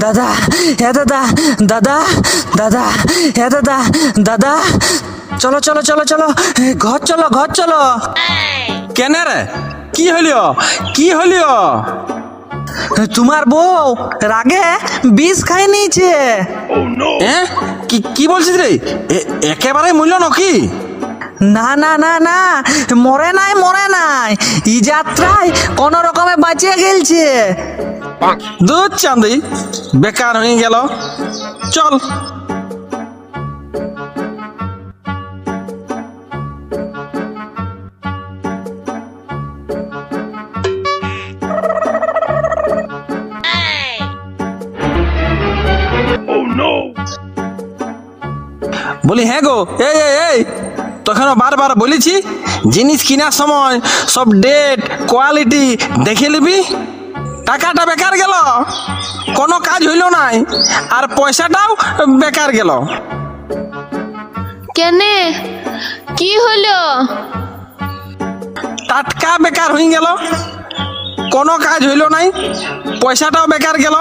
দাদা হে দাদা দাদা দাদা হে দাদা দাদা চলো চলো চলো চলো ঘর চলো ঘর চলো। কেন রে, কি হলিও কি হলিও? তোমার বউ রাগে বিষ খাই নিয়েছে। কি বলছিস রে? একেবারে মূল্য নাকি? না না না না, মরে নাই মরে নাই, এই যাত্রায় কোন রকমে বাঁচিয়ে গেলছে। দুধ চাঁদি বেকার হয়ে গেল। চল। বলি হ্যাঁ গো, এই এই এই তখন বারবার বলেছি জিনিস কেনার সময় সব ডেট কোয়ালিটি দেখে নিবি। টাকাটা বেকার গেল, কোনো কাজ হইল নাই, আর পয়সাটাও বেকার গেল। কেনে কি হলো? টাটকা বেকার হয়ে গেল, কোনো কাজ হইল নাই, পয়সাটাও বেকার গেল।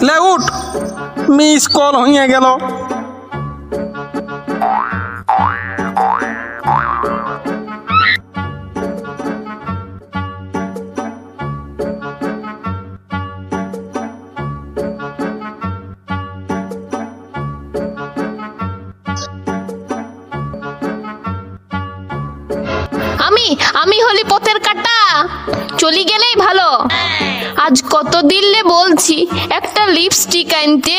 লে উঠ, মিস কল হয়ে গেল। আমি হলি পথের কাটা, চলি গেলেই ভালো। আজ কত দিলে বলছি একটা লিপস্টিক আনতে,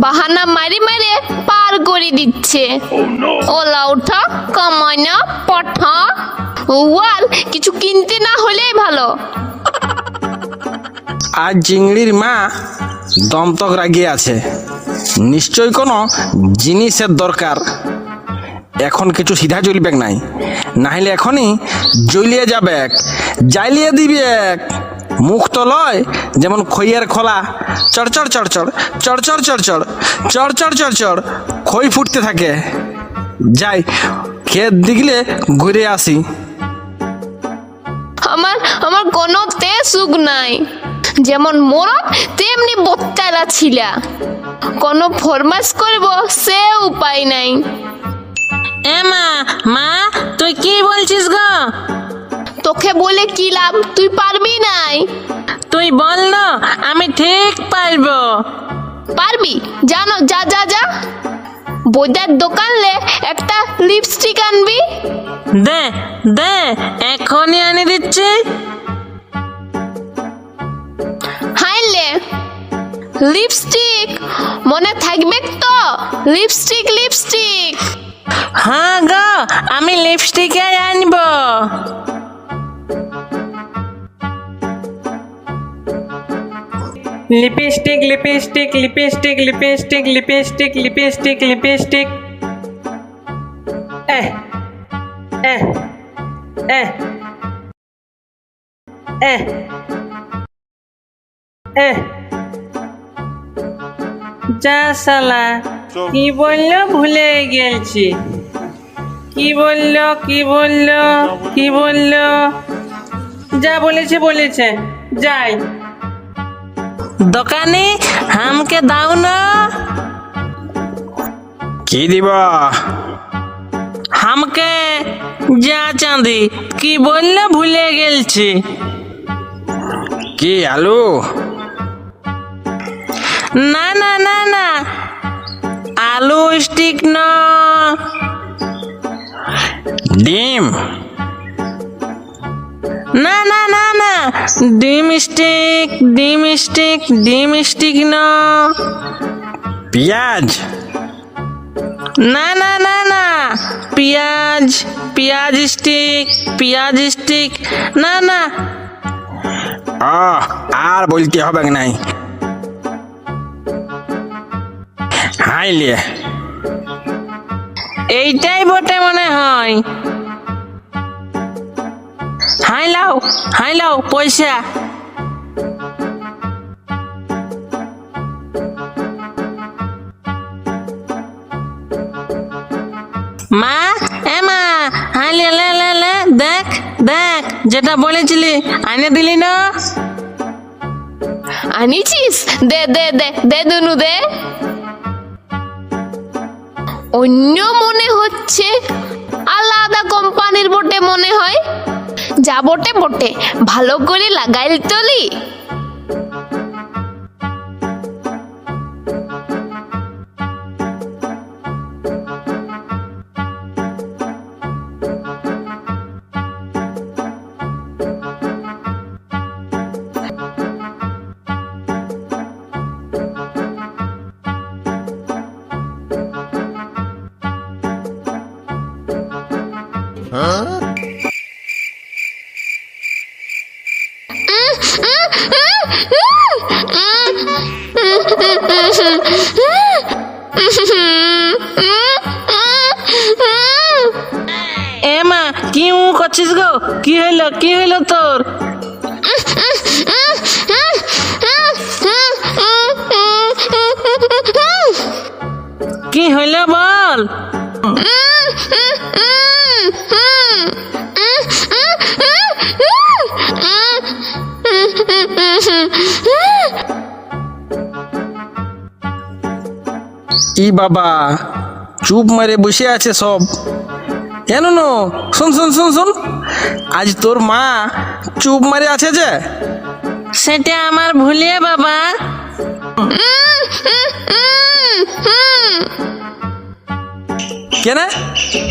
বাহানা মারি মারে পার করে দিচ্ছে। ওলা উঠা কামাইনা পাঠা ওয়াল, কিছু কিনতে না হলেই ভালো। আজ চিংড়ির মা দমতক রাগিয়ে আছে, নিশ্চয় কোনো জিনিসের দরকার। এখন কিছু সিধা চলবে নাই, নাহলে এখনই জ্বলিয়ে যাবে, জ্বালিয়ে দিবে। মুখ তো লয় যেমন খইয়ের খোলা, চড়চড় চড়চড় চড়চড় চড়চড় চড়চড় চড়চড় খই ফুটতে থাকে। যাই ক্ষেত দিগলে ঘুরে আসি। আমার কোনো সুখ নাই, যেমন মোরগ তেমনি বত্তালা ছিলা, কোনো ফরমাস করব সে উপায় নাই। মা মা তুই কি বলছিস গো? তোকে বলে কি লাভ, তুই পারবি নাই। তুই বল না, আমি ঠিক পারবো। পারবি? জানো, যা যা যা, বইদার দোকানলে একটা লিপস্টিক আনবি। দে দে, এখনই আনি দিচ্ছি। হাইলে লিপস্টিক মনে থাকবে তো? Lipstick lipstick. হ্যাঁ গো, আমি লিপস্টিকে আনবো। Lipstick lipstick lipstick lipstick lipstick lipstick lipstick. এহ এহ এহ এহ এহ। যা শালা, কি বললো ভুলে গেছি। কি বললো কি বললো কি বললো? যা বলেছে বলেছে, যাই। দোকানে হামকে দাও না। কি দিব? হামকে যা চাঁদি, কি বললো ভুলে গেছি। কি আলু? না না না না, আলু স্টিক না। ডিম? না না না না, ডিম স্টিক ডিম স্টিক ডিম স্টিক না। পেঁয়াজ? না না না না, পেঁয়াজ পেঁয়াজ স্টিক না না। আর বলতে হবে নাই। হাইলে এইটাই বটে মনে হয়। হাই লাও পয়সা। মা মা, হাই লে লে লে লে, দেখ দেখ, যেটা বলেছিলি আনে দিলি না। আনিছিস? দে দে দে দে দুনু দে। অন্য মনে হচ্ছে, আলাদা কোম্পানির বটে মনে হয়। যা বটে বটে, ভালো করে লাগাইল তলি। এ মা, কি করছিস গো? কি হইলো তোর? কি হইলো বল? ই বাবা, চুপ মারে বসে আছে সব। কেন নো? শোন শোন শোন শোন, আজ তোর মা চুপ মারে আছে যে। সেটা আমার ভুলিয়ে বাবা। কেনে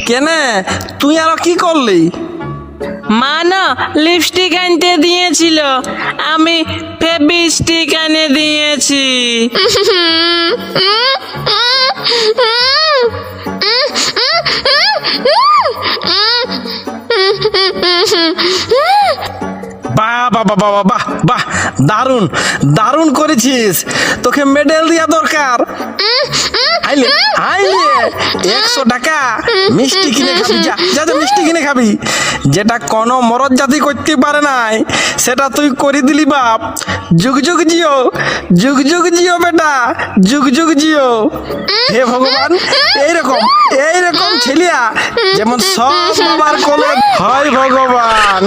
কেনে তুই আরো কি করলি? মা না লিপস্টিক আনতে দিয়েছিল, আমি ফেবিস্টিক এনে দিয়েছি। বাহ বাহ বাহ বাহ বাহ বাহ, দারুণ দারুণ করেছিস, তোকে মেডেল দেওয়া দরকার। আইলে আইলে 100 টাকা মিষ্টি কিনে খাবি, যা যা যা, মিষ্টি কিনে খাবি। যেটা কোনো মরদ জাতি করতে পারে নাই, সেটা তুই করে দিলি বাপ। যুগ যুগ জিও, যুগ যুগ জিও বেটা, যুগ যুগ জিও। হে ভগবান, এইরকম এইরকম ছেলিয়া যেমন সব বাবার কোলে হয় ভগবান।